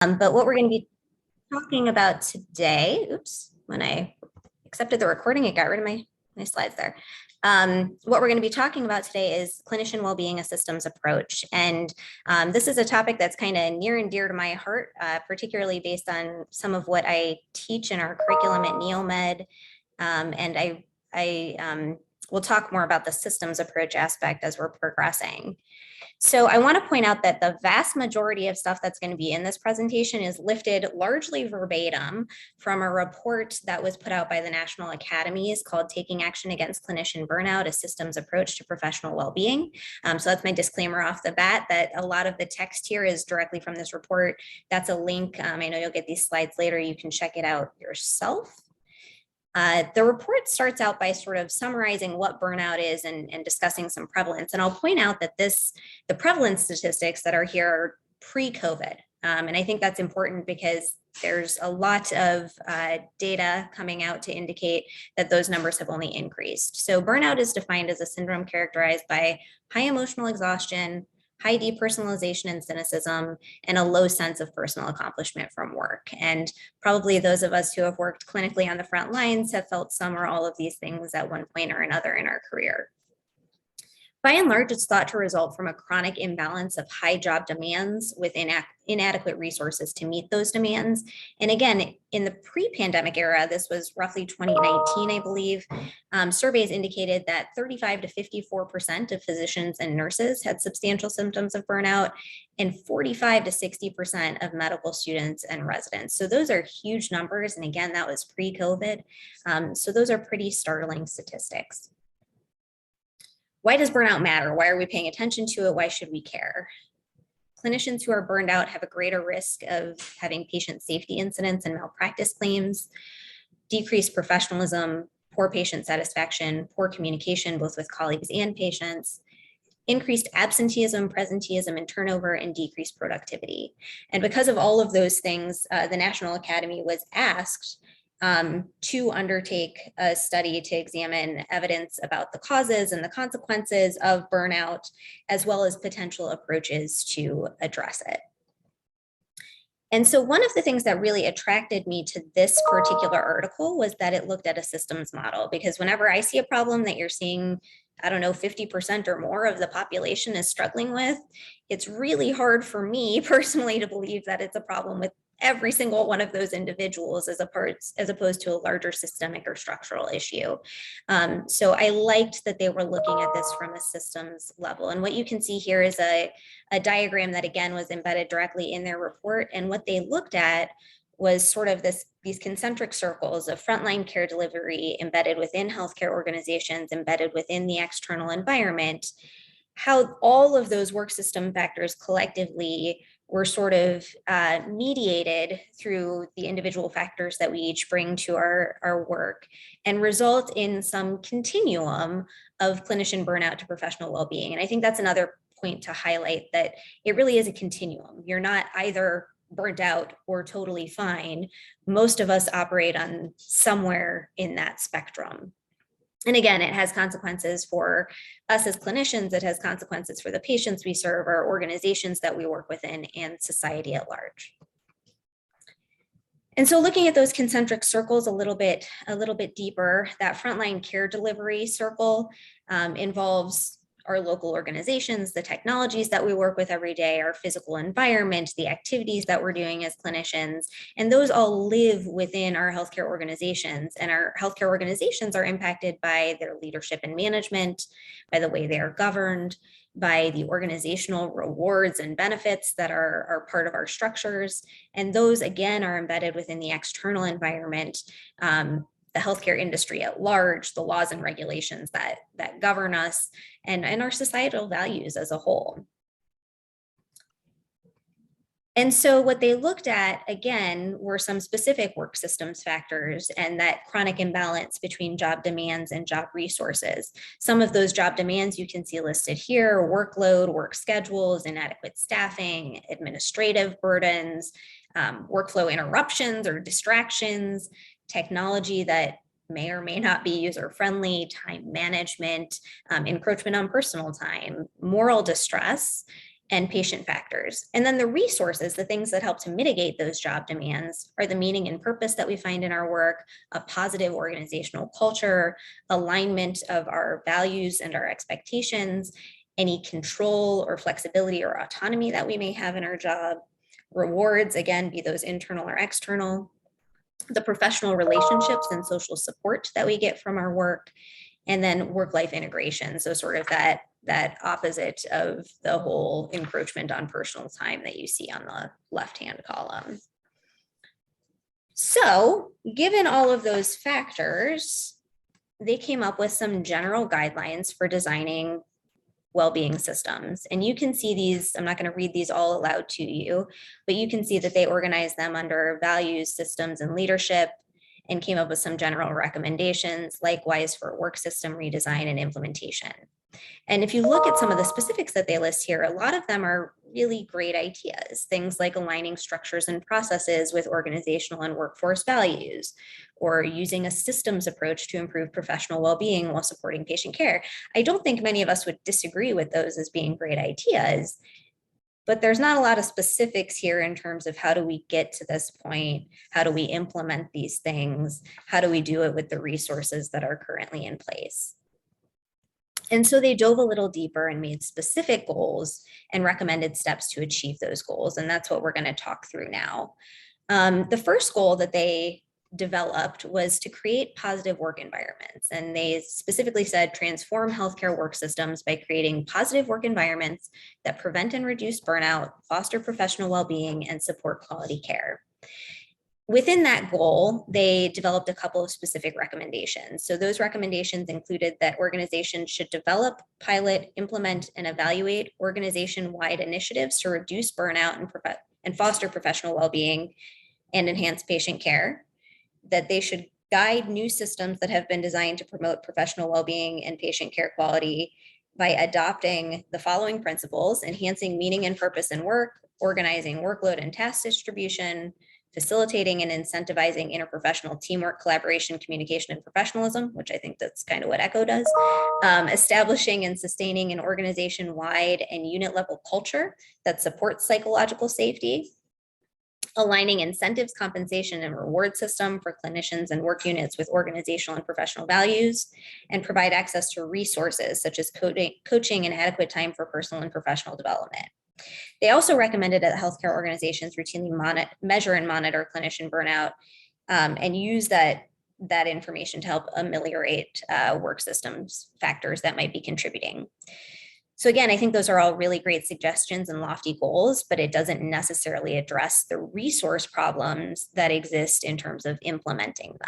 But what we're going to be talking about today, oops, when I accepted the recording, it got rid of my slides there. What we're going to be talking about today is clinician well-being, a systems approach. And this is a topic that's kind of near and dear to my heart, particularly based on some of what I teach in our curriculum at NeoMed. And I will talk more about the systems approach aspect as we're progressing. So I want to point out that the vast majority of stuff that's going to be in this presentation is lifted largely verbatim from a report that was put out by the National Academies called Taking Action Against Clinician Burnout, a Systems Approach to Professional Wellbeing. So that's my disclaimer off the bat that a lot of the text here is directly from this report. That's a link. I know you'll get these slides later. You can check it out yourself. The report starts out by sort of summarizing what burnout is and discussing some prevalence. And I'll point out that the prevalence statistics that are here are pre-COVID. And I think that's important because there's a lot of data coming out to indicate that those numbers have only increased. So burnout is defined as a syndrome characterized by high emotional exhaustion, high depersonalization and cynicism, and a low sense of personal accomplishment from work. And probably those of us who have worked clinically on the front lines have felt some or all of these things at one point or another in our career. By and large, it's thought to result from a chronic imbalance of high job demands with inadequate resources to meet those demands. And again, in the pre-pandemic era, this was roughly 2019, I believe, surveys indicated that 35 to 54% of physicians and nurses had substantial symptoms of burnout, and 45 to 60% of medical students and residents. So those are huge numbers. And again, that was pre-COVID. So those are pretty startling statistics. Why does burnout matter? Why are we paying attention to it? Why should we care? Clinicians who are burned out have a greater risk of having patient safety incidents and malpractice claims, decreased professionalism, poor patient satisfaction, poor communication, both with colleagues and patients, increased absenteeism, presenteeism, and turnover, and decreased productivity. And because of all of those things, the National Academy was asked to undertake a study to examine evidence about the causes and the consequences of burnout, as well as potential approaches to address it. And so one of the things that really attracted me to this particular article was that it looked at a systems model, because whenever I see a problem that you're seeing, I don't know, 50% or more of the population is struggling with, it's really hard for me personally to believe that it's a problem with every single one of those individuals as opposed to a larger systemic or structural issue. So I liked that they were looking at this from a systems level. And what you can see here is a diagram that, again, was embedded directly in their report. And what they looked at was sort of these concentric circles of frontline care delivery embedded within healthcare organizations, embedded within the external environment, how all of those work system factors collectively were sort of mediated through the individual factors that we each bring to our work and result in some continuum of clinician burnout to professional well-being. And I think that's another point to highlight, that it really is a continuum. You're not either burnt out or totally fine. Most of us operate on somewhere in that spectrum. And again, it has consequences for us as clinicians, it has consequences for the patients we serve, our organizations that we work within, and society at large. And so looking at those concentric circles a little bit deeper, that frontline care delivery circle involves our local organizations, the technologies that we work with every day, our physical environment, the activities that we're doing as clinicians, and those all live within our healthcare organizations. And our healthcare organizations are impacted by their leadership and management, by the way they are governed, by the organizational rewards and benefits that are part of our structures. And those, again, are embedded within the external environment, the healthcare industry at large, the laws and regulations that govern us, and our societal values as a whole. And so what they looked at, again, were some specific work systems factors and that chronic imbalance between job demands and job resources. Some of those job demands you can see listed here: workload, work schedules, inadequate staffing, administrative burdens, workflow interruptions or distractions, technology that may or may not be user-friendly, time management, encroachment on personal time, moral distress, and patient factors. And then the resources, the things that help to mitigate those job demands, are the meaning and purpose that we find in our work, a positive organizational culture, alignment of our values and our expectations, any control or flexibility or autonomy that we may have in our job, rewards, again, be those internal or external, the professional relationships and social support that we get from our work, and then work-life integration. So sort of that opposite of the whole encroachment on personal time that you see on the left-hand column. So given all of those factors, they came up with some general guidelines for designing well-being systems. And you can see these, I'm not going to read these all aloud to you, but you can see that they organize them under values, systems, and leadership, and came up with some general recommendations, likewise for work system redesign and implementation. And if you look at some of the specifics that they list here, a lot of them are really great ideas. Things like aligning structures and processes with organizational and workforce values, or using a systems approach to improve professional well-being while supporting patient care. I don't think many of us would disagree with those as being great ideas, but there's not a lot of specifics here in terms of how do we get to this point? How do we implement these things? How do we do it with the resources that are currently in place? And so they dove a little deeper and made specific goals and recommended steps to achieve those goals. And that's what we're going to talk through now. The first goal that they developed was to create positive work environments. And they specifically said, transform healthcare work systems by creating positive work environments that prevent and reduce burnout, foster professional well-being, and support quality care. Within that goal, they developed a couple of specific recommendations. So those recommendations included that organizations should develop, pilot, implement, and evaluate organization-wide initiatives to reduce burnout and foster professional well-being and enhance patient care, that they should guide new systems that have been designed to promote professional well-being and patient care quality by adopting the following principles: enhancing meaning and purpose in work, organizing workload and task distribution, facilitating and incentivizing interprofessional teamwork, collaboration, communication, and professionalism, which I think that's kind of what ECHO does, establishing and sustaining an organization-wide and unit-level culture that supports psychological safety, aligning incentives, compensation, and reward system for clinicians and work units with organizational and professional values, and provide access to resources such as coaching and adequate time for personal and professional development. They also recommended that healthcare organizations routinely measure and monitor clinician burnout and use that information to help ameliorate work systems factors that might be contributing. So again, I think those are all really great suggestions and lofty goals, but it doesn't necessarily address the resource problems that exist in terms of implementing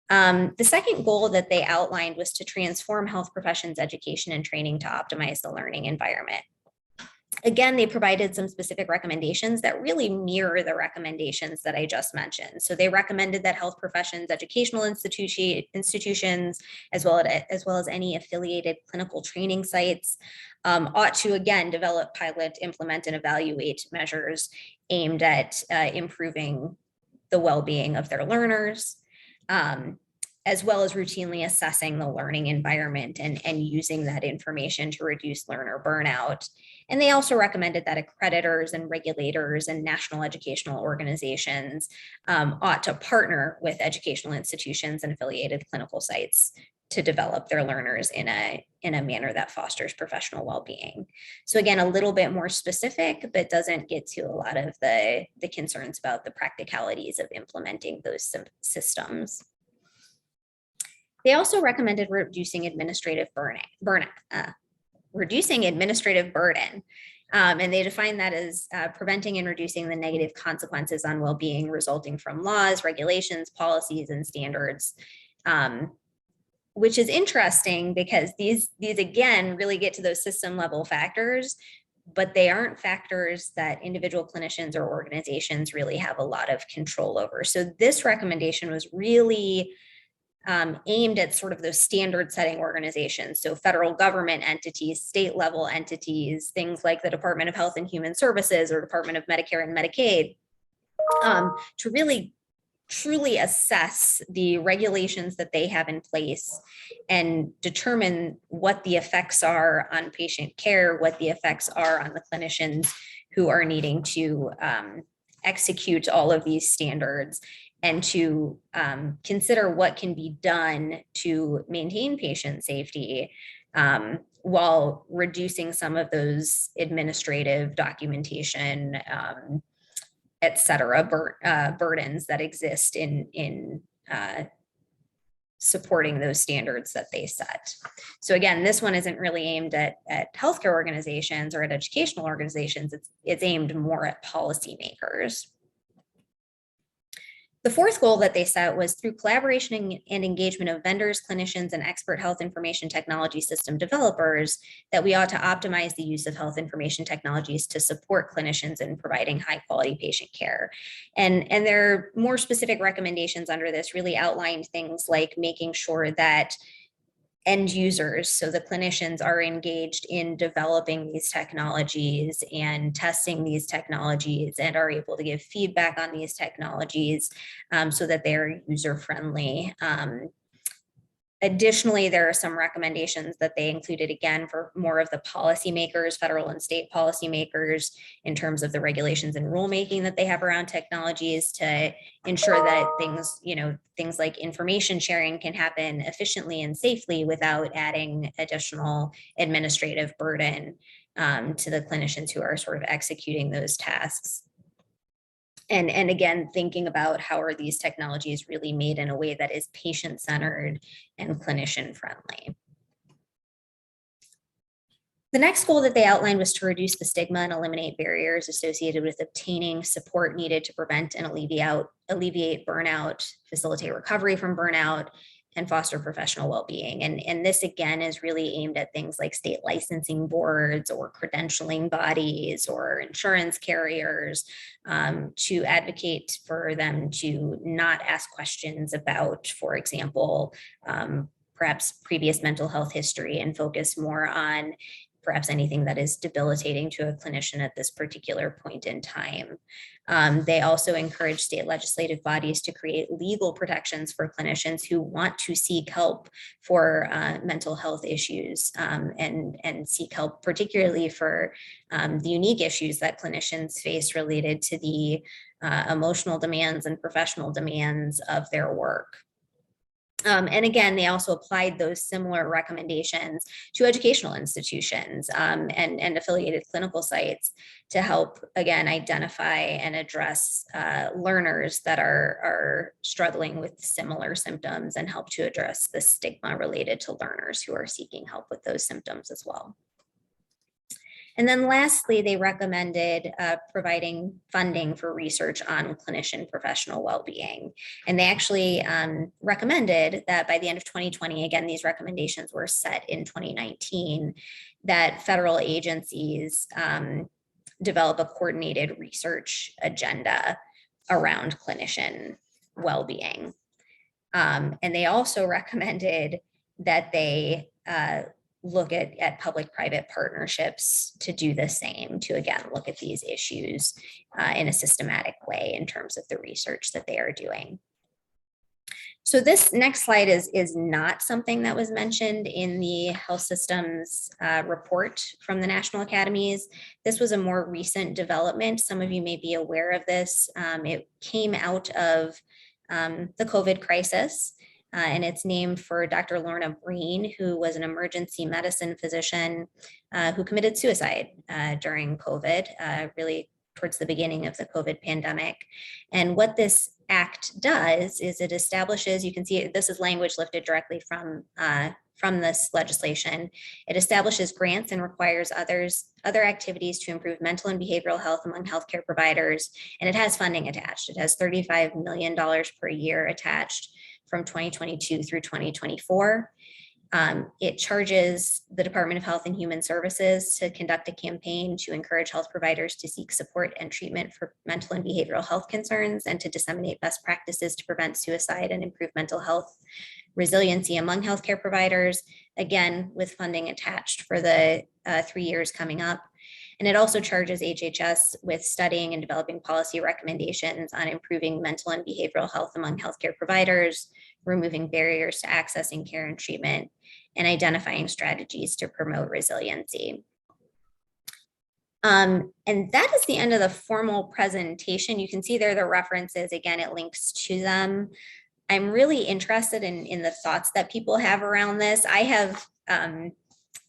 them. The second goal that they outlined was to transform health professions education and training to optimize the learning environment. Again, they provided some specific recommendations that really mirror the recommendations that I just mentioned. So they recommended that health professions, educational institutions, as well as any affiliated clinical training sites, ought to, again, develop, pilot, implement, and evaluate measures aimed at improving the well-being of their learners, as well as routinely assessing the learning environment and using that information to reduce learner burnout. And they also recommended that accreditors and regulators and national educational organizations ought to partner with educational institutions and affiliated clinical sites to develop their learners in a manner that fosters professional well-being. So again, a little bit more specific, but doesn't get to a lot of the concerns about the practicalities of implementing those systems. They also recommended reducing administrative burden. And they define that as preventing and reducing the negative consequences on well-being resulting from laws, regulations, policies, and standards, which is interesting because these again really get to those system level factors, but they aren't factors that individual clinicians or organizations really have a lot of control over. So this recommendation was really aimed at sort of those standard setting organizations. So federal government entities, state level entities, things like the Department of Health and Human Services or Department of Medicare and Medicaid, to really truly assess the regulations that they have in place and determine what the effects are on patient care, what the effects are on the clinicians who are needing to execute all of these standards, and to consider what can be done to maintain patient safety while reducing some of those administrative documentation, et cetera, burdens that exist in supporting those standards that they set. So again, this one isn't really aimed at healthcare organizations or at educational organizations. It's aimed more at policymakers. The fourth goal that they set was through collaboration and engagement of vendors, clinicians, and expert health information technology system developers, that we ought to optimize the use of health information technologies to support clinicians in providing high quality patient care. And their more specific recommendations under this really outlined things like making sure that end users, so the clinicians, are engaged in developing these technologies and testing these technologies and are able to give feedback on these technologies so that they're user friendly. Additionally, there are some recommendations that they included, again, for more of the policymakers, federal and state policymakers, in terms of the regulations and rulemaking that they have around technologies to ensure that things like information sharing can happen efficiently and safely without adding additional administrative burden to the clinicians who are sort of executing those tasks. And again, thinking about how are these technologies really made in a way that is patient-centered and clinician-friendly. The next goal that they outlined was to reduce the stigma and eliminate barriers associated with obtaining support needed to prevent and alleviate burnout, facilitate recovery from burnout, and foster professional well-being. And this, again, is really aimed at things like state licensing boards or credentialing bodies or insurance carriers, to advocate for them to not ask questions about, for example, perhaps previous mental health history, and focus more on perhaps anything that is debilitating to a clinician at this particular point in time. They also encourage state legislative bodies to create legal protections for clinicians who want to seek help for mental health issues, and seek help particularly for the unique issues that clinicians face related to the emotional demands and professional demands of their work. And again, they also applied those similar recommendations to educational institutions and affiliated clinical sites to help, again, identify and address learners that are struggling with similar symptoms, and help to address the stigma related to learners who are seeking help with those symptoms as well. And then lastly, they recommended providing funding for research on clinician professional well-being. And they actually recommended that by the end of 2020, again, these recommendations were set in 2019, that federal agencies develop a coordinated research agenda around clinician well-being. And they also recommended that they look at public-private partnerships to do the same, to again look at these issues in a systematic way in terms of the research that they are doing. So this next slide is not something that was mentioned in the health systems report from the national academies. This was a more recent development. Some of you may be aware of this. It came out of the COVID crisis. And it's named for Dr. Lorna Green, who was an emergency medicine physician who committed suicide during COVID, really towards the beginning of the COVID pandemic. And what this act does is it establishes, you can see this is language lifted directly from this legislation. It establishes grants and requires other activities to improve mental and behavioral health among healthcare providers. And it has funding attached. It has $35 million per year attached from 2022 through 2024. It charges the Department of Health and Human Services to conduct a campaign to encourage health providers to seek support and treatment for mental and behavioral health concerns, and to disseminate best practices to prevent suicide and improve mental health resiliency among healthcare providers, again, with funding attached for the 3 years coming up. And it also charges HHS with studying and developing policy recommendations on improving mental and behavioral health among healthcare providers, removing barriers to accessing care and treatment, and identifying strategies to promote resiliency. And that is the end of the formal presentation. You can see there the references. Again, it links to them. I'm really interested in the thoughts that people have around this. I have